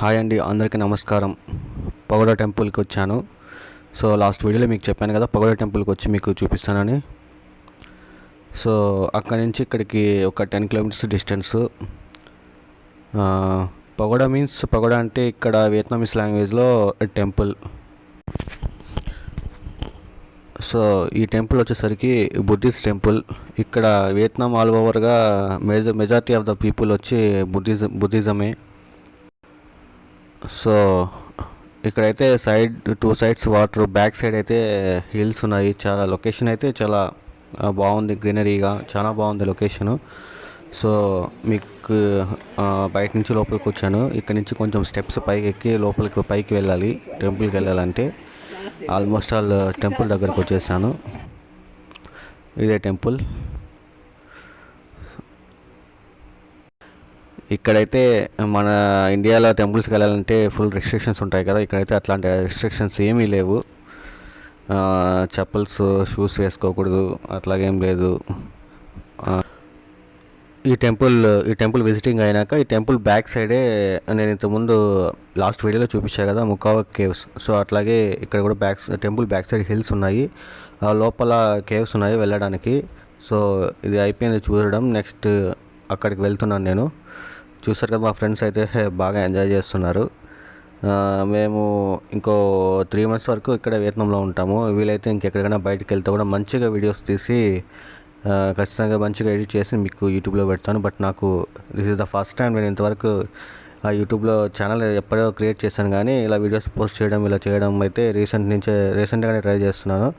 Hi అండి, అందరికీ నమస్కారం. పగోడా టెంపుల్కి వచ్చాను. సో లాస్ట్ వీడియోలో మీకు చెప్పాను కదా, పగోడా టెంపుల్కి వచ్చి మీకు చూపిస్తానని. సో అక్కడి నుంచి ఇక్కడికి ఒక 10 కిలోమీటర్స్ డిస్టెన్స్. పగోడా అంటే ఇక్కడ వియత్నామీస్ లాంగ్వేజ్లో టెంపుల్. సో ఈ టెంపుల్ వచ్చేసరికి బుద్ధిస్ట్ టెంపుల్. ఇక్కడ వియత్నాం ఆల్ ఓవర్గా మెజారిటీ ఆఫ్ ద పీపుల్ వచ్చి బుద్ధిజమే. సో ఇక్కడైతే two sides water, back side అయితే హిల్స్ ఉన్నాయి. చాలా లొకేషన్ అయితే చాలా బాగుంది, గ్రీనరీగా చాలా బాగుంది లొకేషను. సో మీకు బయట నుంచి లోపలికి వచ్చాను. ఇక్కడ నుంచి కొంచెం స్టెప్స్ పైకి ఎక్కి పైకి వెళ్ళాలి. టెంపుల్కి వెళ్ళాలంటే ఆల్మోస్ట్ ఆల్ టెంపుల్ దగ్గరకు వచ్చేసాను. ఇదే టెంపుల్. ఇక్కడైతే మన ఇండియాలో టెంపుల్స్కి వెళ్ళాలంటే ఫుల్ రెస్ట్రిక్షన్స్ ఉంటాయి కదా, ఇక్కడైతే అట్లాంటి రెస్ట్రిక్షన్స్ ఏమీ లేవు. చెప్పల్స్, షూస్ వేసుకోకూడదు అట్లాగేం లేదు. ఈ టెంపుల్ విజిటింగ్ అయినాక ఈ టెంపుల్ బ్యాక్ సైడే నేను ఇంతకుముందు లాస్ట్ వీడియోలో చూపించాను కదా, ముకావా కేవ్స్. సో అట్లాగే ఇక్కడ కూడా టెంపుల్ బ్యాక్ సైడ్ హిల్స్ ఉన్నాయి, లోపల కేవ్స్ ఉన్నాయి వెళ్ళడానికి. సో ఇది అయిపోయింది చూడడం. నెక్స్ట్ అక్కడికి వెళ్తున్నాను నేను. చూసారు కదా, మా ఫ్రెండ్స్ అయితే బాగా ఎంజాయ్ చేస్తున్నారు. మేము ఇంకో 3 months వరకు ఇక్కడ వియత్నాంలో ఉంటాము. వీలైతే ఇంకెక్కడికైనా బయటకు వెళ్తే కూడా మంచిగా వీడియోస్ తీసి ఖచ్చితంగా మంచిగా ఎడిట్ చేసి మీకు యూట్యూబ్లో పెడతాను. బట్ నాకు this is the first time. నేను ఇంతవరకు ఆ యూట్యూబ్లో ఛానల్ ఎప్పుడో క్రియేట్ చేశాను, కానీ ఇలా వీడియోస్ పోస్ట్ చేయడం ఇలా చేయడం అయితే రీసెంట్గానే ట్రై చేస్తున్నాను.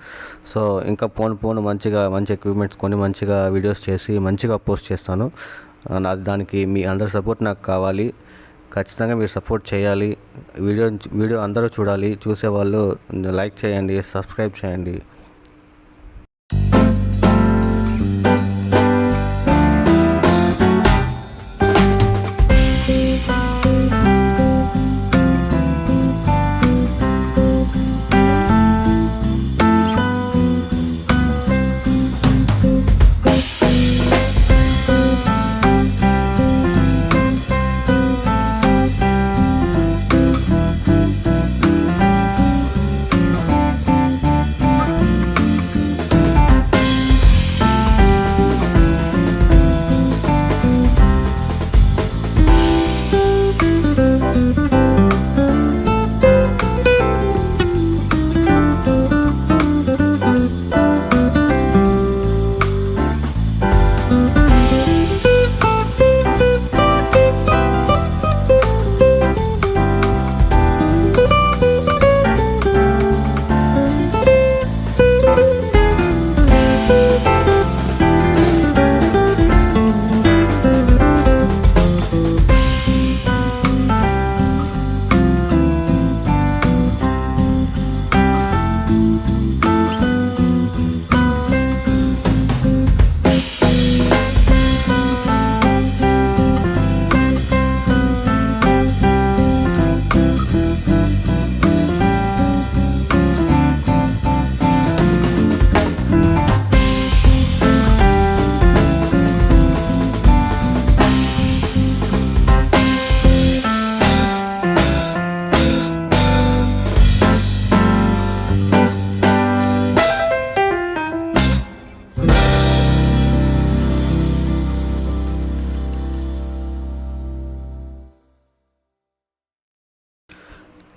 సో ఇంకా మంచి ఎక్విప్మెంట్స్ కొని మంచిగా వీడియోస్ చేసి మంచిగా పోస్ట్ చేస్తాను. దానికి మీ అందరి సపోర్ట్ నాకు కావాలి. ఖచ్చితంగా మీరు సపోర్ట్ చేయాలి. వీడియో అందరూ చూడాలి. చూసేవాళ్ళు లైక్ చేయండి, సబ్స్క్రైబ్ చేయండి.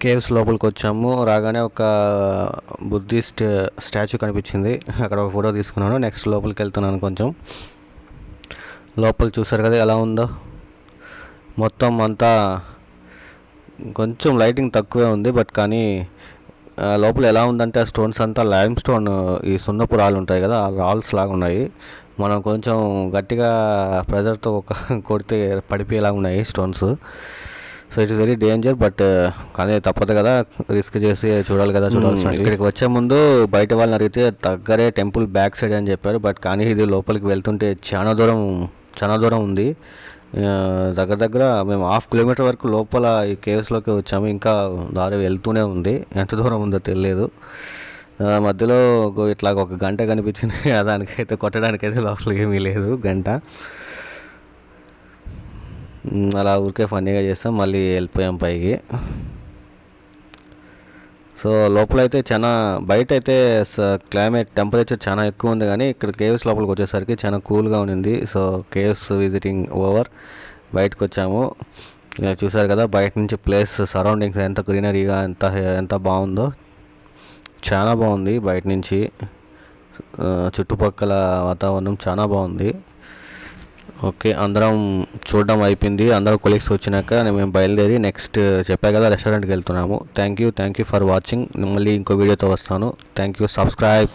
కేవ్స్ లోపలికి వచ్చాము. రాగానే ఒక బుద్ధిస్ట్ స్టాచ్యూ కనిపించింది, అక్కడ ఒక ఫోటో తీసుకున్నాను. నెక్స్ట్ లోపలికి వెళ్తున్నాను. కొంచెం లోపల చూసారు కదా ఎలా ఉందో. మొత్తం అంతా కొంచెం లైటింగ్ తక్కువే ఉంది, బట్ కానీ లోపల ఎలా ఉందంటే ఆ స్టోన్స్ అంతా లైమ్ స్టోన్, ఈ సున్నపు రాళ్ళు ఉంటాయి కదా, ఆ రాల్స్ లాగా ఉన్నాయి. మనం కొంచెం గట్టిగా ప్రెజర్తో కొడితే పడిపోయేలాగా ఉన్నాయి stones. So it is very danger, but కానీ తప్పదు కదా, రిస్క్ చేసి చూడాలి కదా, చూడాల్సిన. ఇక్కడికి వచ్చే ముందు బయట వాళ్ళని అడిగితే దగ్గరే టెంపుల్ బ్యాక్ సైడ్ అని చెప్పారు. బట్ కానీ ఇది లోపలికి వెళ్తుంటే చాలా దూరం ఉంది. దగ్గర మేము 1/2 kilometer వరకు లోపల ఈ కేవ్స్లోకి వచ్చాము. ఇంకా దారి వెళ్తూనే ఉంది, ఎంత దూరం ఉందో తెలియదు. మధ్యలో ఇట్లా ఒక గంట కనిపించింది, దానికైతే కొట్టడానికైతే లోపలికి ఏమీ లేదు గంట. అలా ఊరికే ఫన్నీగా చేస్తాం, మళ్ళీ వెళ్ళిపోయాం పైకి. సో లోపలైతే చాలా, బయట అయితే క్లైమేట్ టెంపరేచర్ చాలా ఎక్కువ ఉంది, కానీ ఇక్కడ కేవ్స్ లోపలికి వచ్చేసరికి చాలా కూల్గా ఉండింది. సో కేవ్స్ విజిటింగ్ ఓవర్, బయటకు వచ్చాము. చూసారు కదా బయట నుంచి ప్లేస్ సరౌండింగ్స్ ఎంత గ్రీనరీగా ఎంత బాగుందో, చాలా బాగుంది బయట నుంచి. చుట్టుపక్కల వాతావరణం చాలా బాగుంది. ఓకే, అందరం చూడడం అయిపోయింది. అందరూ కొలీగ్స్ వచ్చినాక మేము బయలుదేరి నెక్స్ట్ చెప్పా కదా రెస్టారెంట్కి వెళ్తున్నాము. Thank you for watching. మళ్ళీ ఇంకో వీడియోతో వస్తాను. Thank you. సబ్స్క్రైబ్.